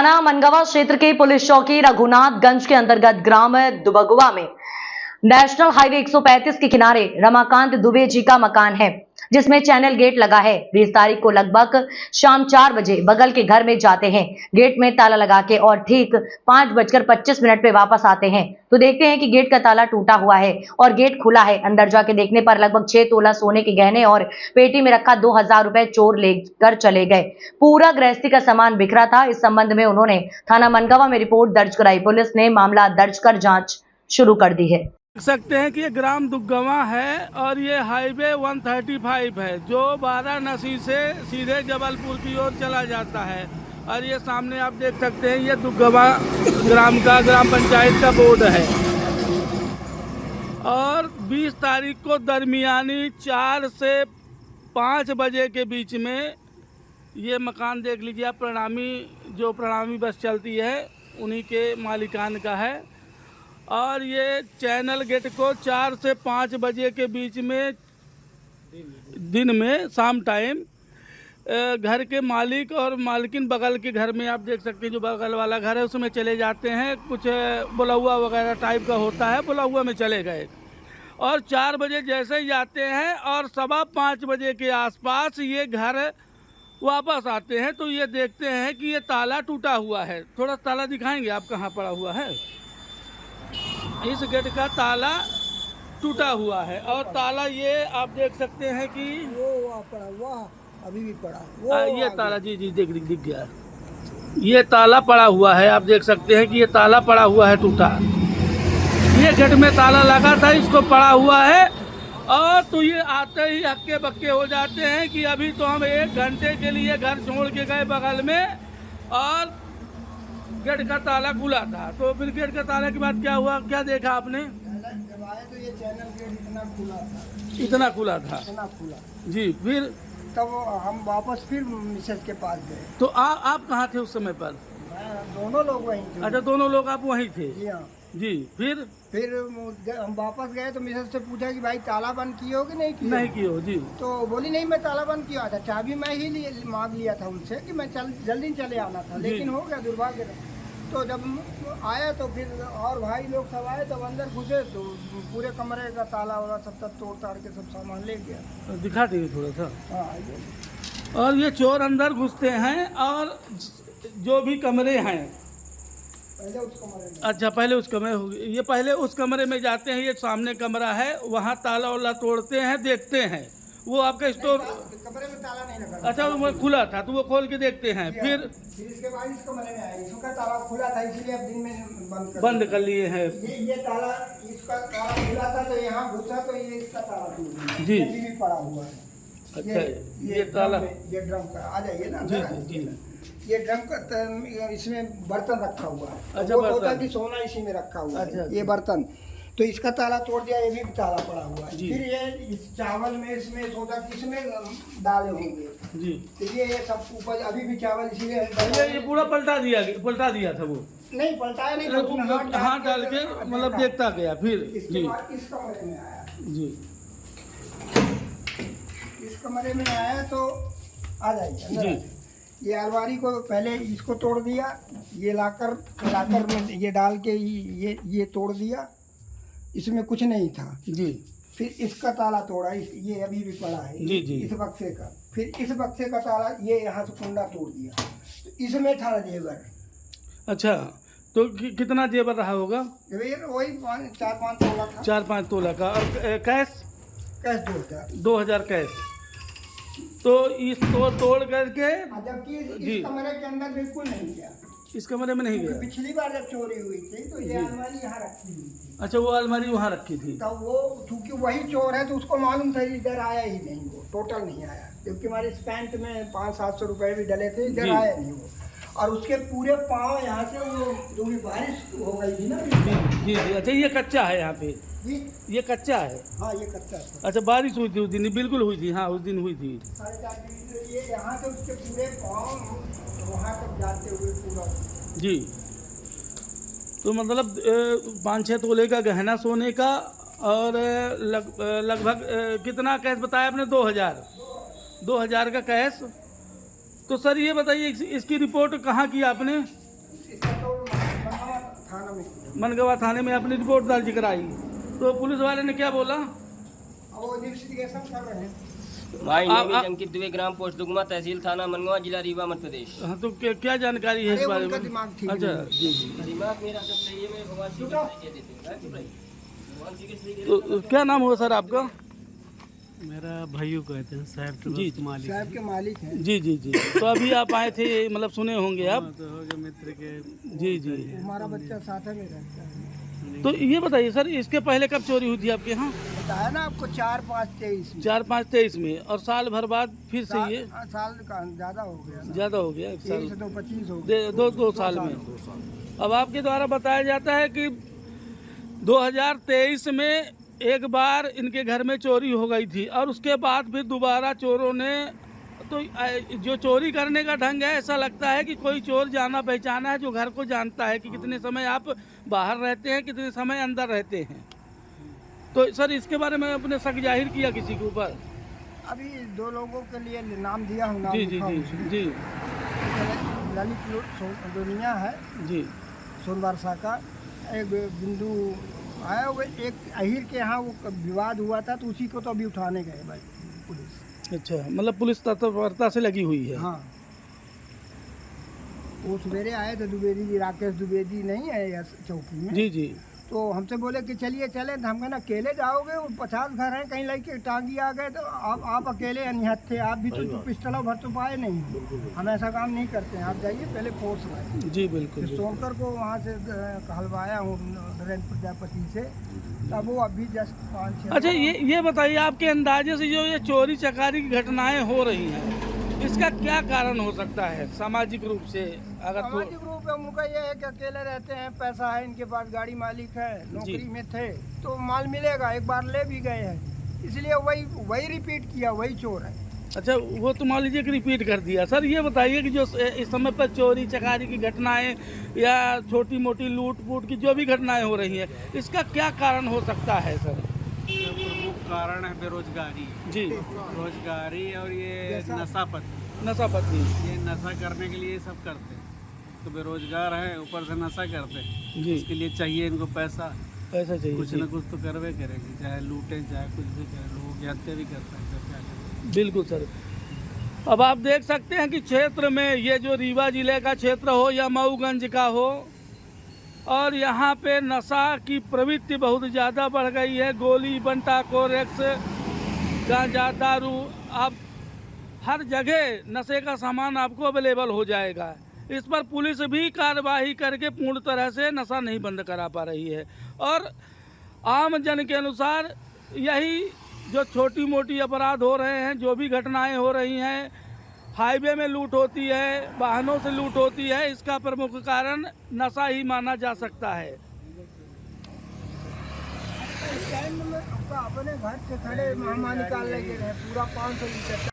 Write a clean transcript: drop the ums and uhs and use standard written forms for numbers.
थाना मनगावा क्षेत्र के पुलिस चौकी रघुनाथगंज के अंतर्गत ग्राम दुबगुआ में नेशनल हाईवे 135 के किनारे रमाकांत दुबे जी का मकान है, जिसमें चैनल गेट लगा है। 20 तारीख को लगभग शाम 4 बजे बगल के घर में जाते हैं, गेट में ताला लगा के और ठीक 5:25 पे वापस आते हैं तो देखते हैं कि गेट का ताला टूटा हुआ है और गेट खुला है। अंदर जाके देखने पर लगभग 6 तोला सोने के गहने और पेटी में रखा 2000 रुपए चोर लेकर चले गए। पूरा गृहस्थी का सामान बिखरा था। इस संबंध में उन्होंने थाना मनगावा में रिपोर्ट दर्ज कराई। पुलिस ने मामला दर्ज कर जाँच शुरू कर दी है। देख सकते हैं कि ये ग्राम दुबगुआ है और ये हाईवे 135 है जो वाराणसी से सीधे जबलपुर की ओर चला जाता है। और ये सामने आप देख सकते हैं ये दुबगुआ ग्राम पंचायत का बोर्ड है। और 20 तारीख को दरमियानी 4 से 5 बजे के बीच में ये मकान देख लीजिए आप, प्रणामी बस चलती है उन्हीं के मालिकान का है। और ये चैनल गेट को 4 से 5 बजे के बीच में दिन में शाम टाइम घर के मालिक और मालकिन बगल के घर में आप देख सकते हैं, जो बगल वाला घर है उसमें चले जाते हैं। कुछ बुलौआ वगैरह टाइप का होता है, बुलौआ में चले गए और 4 बजे जैसे ही जाते हैं और 4:15 बजे के आसपास ये घर वापस आते हैं तो ये देखते हैं कि ये ताला टूटा हुआ है। थोड़ा ताला दिखाएंगे आप कहाँ पड़ा हुआ है? इस गेट का ताला टूटा हुआ है और ताला ये आप देख सकते हैं कि वो पड़ा हुआ अभी भी पड़ा ये ताला जी दिख गया। ये ताला पड़ा हुआ है, आप देख सकते हैं कि ये ताला पड़ा हुआ है टूटा। ये गेट में ताला लगा था, इसको पड़ा हुआ है। और तो ये आते ही हक्के बक्के हो जाते हैं कि अभी तो हम 1 घंटे के लिए घर छोड़ के गए बगल में और गेट का ताला खुला था। तो फिर गेट का ताला के बाद क्या हुआ, क्या देखा आपने? जब आए तो ये चैनल गेट इतना खुला था जी। फिर तब हम वापस फिर मिसेज के पास गए। तो आप कहाँ थे उस समय पर? दोनों लोग वहीं थे। अच्छा, दोनों लोग आप वहीं थे जी। फिर हम वापस गए तो मिसेज से पूछा कि भाई ताला बंद किए हो कि नहीं किए? नहीं किए हो जी। तो बोली नहीं, मैं ताला बंद किया था, चाबी मैं ही मांग लिया था उनसे कि मैं जल्दी चले आना था, लेकिन हो गया दुर्भाग्य। तो जब आया तो फिर और भाई लोग सब आए, तब अंदर घुसे तो पूरे कमरे का ताला वाला सब तोड़ ताड़ के सब सामान ले गया। दिखा दीजिए थोड़ा सा। हाँ, और ये चोर अंदर घुसते हैं और जो भी कमरे हैं पहले उस कमरे में। अच्छा, पहले उस कमरे ये पहले उस कमरे में जाते हैं। ये सामने कमरा है, वहाँ ताला वाला तोड़ते हैं, देखते हैं। वो आपका स्टोर कमरे में ताला नहीं लगा। अच्छा, वो खुला था तो वो खोल के देखते हैं। फिर इसके बाद इस कमरे में आए, इसका ताला खुला था इसलिए अब दिन में बंद कर लिए हैं। ये ताला, इसका ताला खुला था तो यहाँ घुसा तो ये इसका ताला टूट गया जी। भी पड़ा हुआ है। अच्छा, ये ताला ये ड्रम का आ जाइए ना। जी। ये ड्रम का इसमें बर्तन रखा हुआ है। अच्छा, वो बर्तन। होता कि सोना इसी में रखा हुआ अच्छा, है। ये बर्तन तो इसका ताला तोड़ दिया, ये भी ताला पड़ा हुआ है। जी। फिर ये इस चावल में इसमें सोचा कि इसमें डाले होंगे जी। तो ये सब ऊपर अभी भी चावल इसीलिए ये पूरा पलटा दिया था वो नहीं पलटाया नहीं, उसमें हाथ डाल के मतलब देखता गया। फिर इसके जी बाद इस कमरे में आया। जी, इस कमरे में आया तो आ जाइए अंदर जी। आ जाइए। ये अलमारी को पहले इसको तोड़ दिया, ये लाकर में ये डाल के ये तोड़ दिया, इसमें कुछ नहीं था जी। फिर इसका ताला तोड़ा, ये अभी भी पड़ा है जी, जी। इस बक्से का। फिर इस बक्से का ताला ये यहाँ से कुंडा तोड़ दिया तो इसमें था जेवर। अच्छा, तो कितना जेवर रहा होगा? जेवर वही 4-5 तोला था। 4-5 तोला का। और कैश 2000 कैश। तो इस तोड़ करके जबकि जी। इस कमरे के अंदर बिल्कुल नहीं गया। इस कमरे में नहीं गया। पिछली बार जब चोरी हुई थी तो ये अलमारी यहाँ रखी हुई थी। अच्छा, वो अलमारी वहाँ रखी थी। तब वो चूंकि वही चोर है तो उसको मालूम था इधर आया ही नहीं, वो टोटल नहीं आया, क्योंकि हमारे इस पैंट में 500-700 रुपए भी डले थे, इधर आया नहीं वो। और उसके पूरे पाँव यहाँ से वो जो भी बारिश हो गई थी ना। जी। अच्छा, ये कच्चा है यहाँ पे? जी ये कच्चा है। हाँ, ये कच्चा था। अच्छा, बारिश हुई थी उस दिन? बिल्कुल हुई थी, हाँ उस दिन हुई थी। 4.5 डिग्री ये यहाँ से उसके पूरे पाँव वहाँ तक जाते हुए पूरा। जी। तो मतलब 5-6 तोले का गहना सोने का और लगभग कितना कैश बताया आपने? 2000 का कैश। तो सर ये बताइए इसकी रिपोर्ट कहाँ की आपने? इसका तो मनगावा थाना में मनगवा थाने में अपनी रिपोर्ट दर्ज कराई, तो पुलिस वाले ने क्या बोला? अब वो इन्वेस्टिगेशन कर रहे हैं। भाई आप- नेमी अंकित दुबे, ग्राम पोस्ट दुगमा, तहसील थाना मनगवा, जिला रीवा, मध्य प्रदेश। हाँ, तो क्या जानकारी है इस अरे बारे उनका में? दिमाग ठीक अच्छा, नहीं। जी जी। दिमाग मेरा सब सही है, मैं भगवान श्री कृष्ण के देते हैं। चुप रहिए। भगवान श्री कृष्ण के तो क्या नाम हुआ सर आपका? मेरा भाइयों कहते हैं साहब जी, ट्रस्ट मालिक। साहब के मालिक हैं। जी जी जी। तो अभी आप आए थे, मतलब सुने होंगे आप? हाँ, तो हो गया मित्र के। जी जी। हमारा बच्चा साथ में रहता है। तो ये बताइए सर, इसके पहले कब चोरी हुई थी आपके यहाँ? बताया ना आपको 4-5-23 में। 4-5-23 में, और साल भर बाद फिर से ये साल का ज्यादा हो गया ना। ज्यादा हो गया, एक साल 23 से तो 25 हो गया। दो साल में। अब आपके द्वारा बताया जाता है कि 2023 में एक बार इनके घर में चोरी हो गई थी, और उसके बाद फिर दोबारा चोरों ने, तो जो चोरी करने का ढंग है, ऐसा लगता है कि कोई चोर जाना पहचाना है, जो घर को जानता है कि कितने समय आप बाहर रहते हैं, कितने समय अंदर रहते हैं। तो सर इसके बारे में आपने शक जाहिर किया किसी के ऊपर? अभी 2 लोगों के लिए नाम दिया हूँ। नाम जी जी लिखा जी हूँ। जी ललित दुनिया है जी। सोनबरसा का। एक बिंदु आया हुआ, एक अहिर के यहाँ वो विवाद हुआ था, तो उसी को तो अभी उठाने गए भाई पुलिस। अच्छा, मतलब पुलिस तत्परता से लगी हुई है। हाँ, वो सवेरे आए थे द्विवेदी जी, राकेश द्विवेदी नहीं है या चौकी में। जी जी। तो हमसे बोले कि चलिए चलें, तो हम कहना अकेले जाओगे, वो 50 घर हैं, कहीं लड़के टांगी आ गए, तो आप अकेले अनिहत थे, आप भी तो पिस्टलों भर तो पाए नहीं। हम ऐसा काम नहीं करते हैं, आप जाइए पहले फोर्स लाए। जी बिल्कुल। फिर सोनकर को वहाँ से कहलवाया हूँ नरेंद्र प्रजापति से, तब वो अभी जस्ट 5-6। अच्छा, ये बताइए, आपके अंदाजे से जो ये चोरी चकारी की घटनाएं हो रही हैं, इसका क्या कारण हो सकता है सामाजिक रूप से? अगर तो सामाजिक रूप में उनका ये है कि अकेले रहते हैं, पैसा है इनके पास, गाड़ी मालिक है, नौकरी में थे, तो माल मिलेगा, एक बार ले भी गए हैं, इसलिए वही रिपीट किया, वही चोर है। अच्छा, वो तो मान लीजिए कि रिपीट कर दिया। सर ये बताइए कि जो इस समय पर चोरी चकारी की घटनाएं या छोटी मोटी लूट फूट की जो भी घटनाएं हो रही हैं, इसका क्या कारण हो सकता है सर? प्रमुख कारण है बेरोजगारी। जी। रोजगारी और ये नशापत्ती। नशापत्ती। ये नशा करने के लिए ये सब करते हैं, तो बेरोजगार है, ऊपर से नशा करते हैं। जी। इसके लिए चाहिए इनको पैसा, पैसा चाहिए। कुछ जी। न कुछ तो करवे करेंगे, चाहे लूटें चाहे कुछ भी करें, लोगों की हत्या भी कर सकते हैं, क्या करें। बिल्कुल सर। अब आप देख सकते हैं कि क्षेत्र में, ये जो रीवा जिले का क्षेत्र हो या मऊगंज का हो, और यहाँ पे नशा की प्रवृत्ति बहुत ज़्यादा बढ़ गई है। गोली, बंटा, कोरेक्स, गांजा, दारू, आप हर जगह नशे का सामान आपको अवेलेबल हो जाएगा। इस पर पुलिस भी कार्रवाई करके पूर्ण तरह से नशा नहीं बंद करा पा रही है, और आम जन के अनुसार यही जो छोटी मोटी अपराध हो रहे हैं, जो भी घटनाएं हो रही हैं, हाईवे में लूट होती है, वाहनों से लूट होती है, इसका प्रमुख कारण नशा ही माना जा सकता है। स्टैंड में अपने घर से खड़े मेहमान निकाल लेके गए पूरा 500 लीटर।